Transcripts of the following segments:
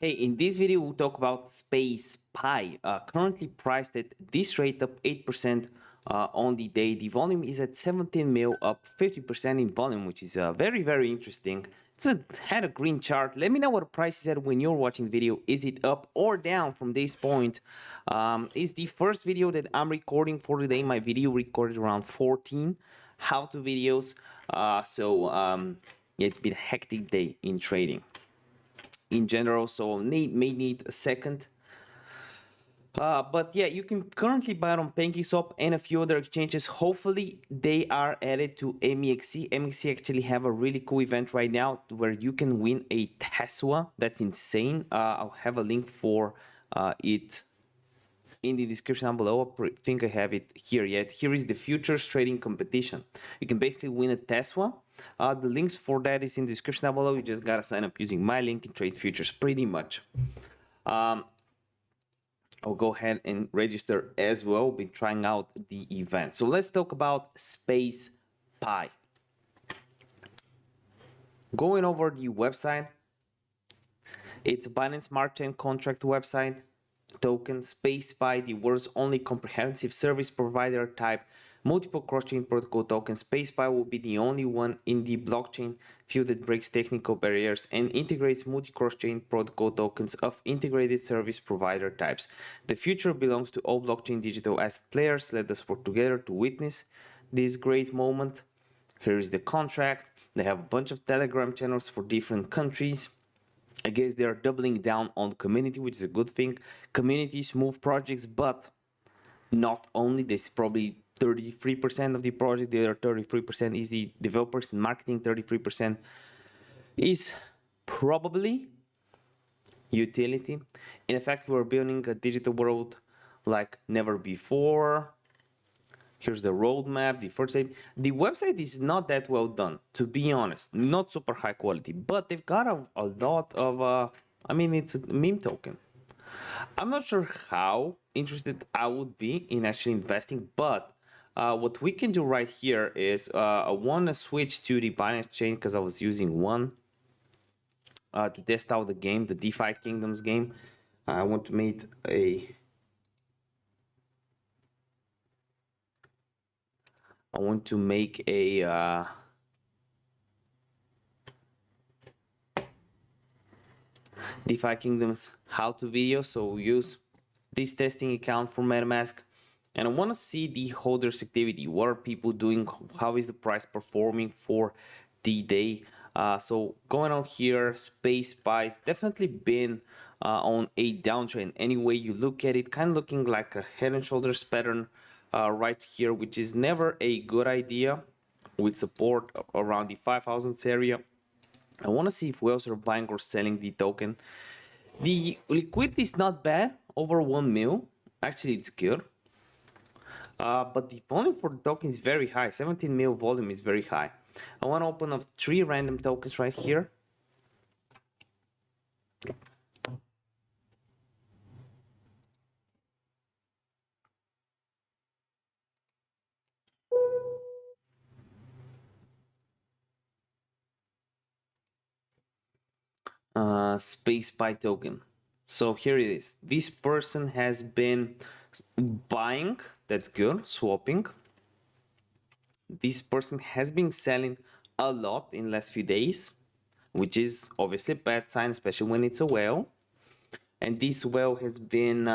Hey, in this video, we'll talk about SpacePi, currently priced at this rate up 8% on the day. The volume is at 17 mil, up 50% in volume, which is very, very interesting. Had a green chart. Let me know what the price is at when you're watching the video. Is it up or down from this point? It's the first video that I'm recording for today. My video recorded around 14 how-to videos. Yeah, it's been a hectic day in trading in general, so may need a second. But yeah, you can currently buy it on PancakeSwap and a few other exchanges. Hopefully they are added to MEXC. MEXC actually have a really cool event right now where you can win a Tesla. That's insane. I'll have a link for it in the description down below. I think I have it here yet. Here is the futures trading competition. You can basically win a Tesla. The links for that is in the description down below. You just gotta sign up using my link and trade futures pretty much. I'll go ahead and register as well. Been trying out the event. So let's talk about SpacePi. Going over the website, it's a Binance Smart Chain contract website. Token SpacePi, the world's only comprehensive service provider type multiple cross-chain protocol token. SpacePi will be the only one in the blockchain field that breaks technical barriers and integrates multi-cross-chain protocol tokens of integrated service provider types. The future belongs to all blockchain digital asset players. Let us work together to witness this great moment. Here is the contract. They have a bunch of Telegram channels for different countries. I guess they are doubling down on community, which is a good thing. Communities move projects, but not only. This probably 33% of the project. The other 33% is the developers and marketing. 33% is probably utility. In fact, we're building a digital world like never before. Here's the roadmap, the first aid. The website is not that well done, to be honest. Not super high quality, but they've got a lot of, I mean, it's a meme token. I'm not sure how interested I would be in actually investing, but what we can do right here is I want to switch to the Binance chain because I was using one to test out the game, the DeFi Kingdoms game. I want to make a DeFi Kingdoms how-to video. So we'll use this testing account for MetaMask, and I want to see the holders activity. What are people doing? How is the price performing for the day? So going on here, SpacePi, it's definitely been on a downtrend. Any way you look at it, kind of looking like a head and shoulders pattern right here, which is never a good idea, with support around the 5,000 area. I want to see if whales are buying or selling the token. The liquidity is not bad, over 1 mil. Actually, it's good. But the volume for the token is very high. 17 mil volume is very high. I want to open up 3 random tokens right here. SpacePi token. So here it is. This person has been buying, that's good, swapping. This person has been selling a lot in last few days, which is obviously a bad sign, especially when it's a whale. And this whale has been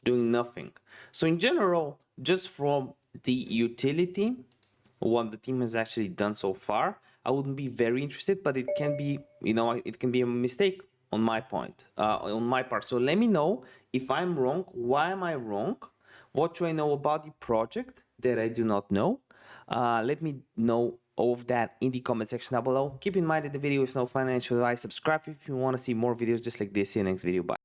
doing nothing. So in general, just from the utility, what the team has actually done so far, I wouldn't be very interested, but it can be, it can be a mistake on my part. So let me know if I'm wrong. Why am I wrong? What do I know about the project that I do not know? Let me know all of that in the comment section down below. Keep in mind that the video is no financial advice. Subscribe if you want to see more videos just like this. See you next video. Bye.